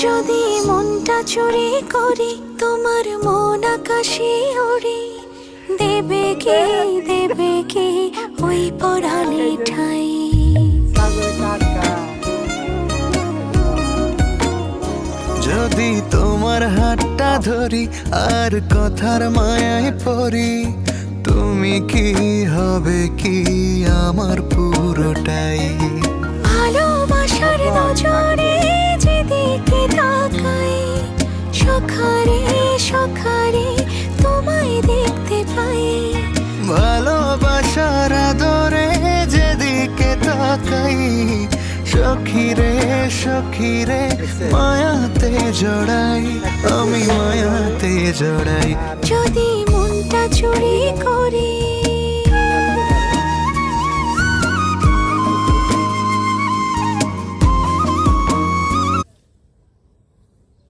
যদি মনটা চুরি করি তোমার মন আকাশে ওড়ে, দেবে কি ওই পরালে ঠাই। যদি তোমার হাতটা ধরি আর কথার মায়ায় পড়ি, তুমি কি হবে কি আমার পুরোটাই। ভালোবাসার নজরে যেদিকে তাকাই, সখারে সখারে তোমায় দেখতে পাই। ভালোবাসার আদরে যেদিকে তাকাই, সখিরে সখিরে মায়াতে জড়াই, আমি মায়াতে জড়াই। যদি মনটা চুরি করি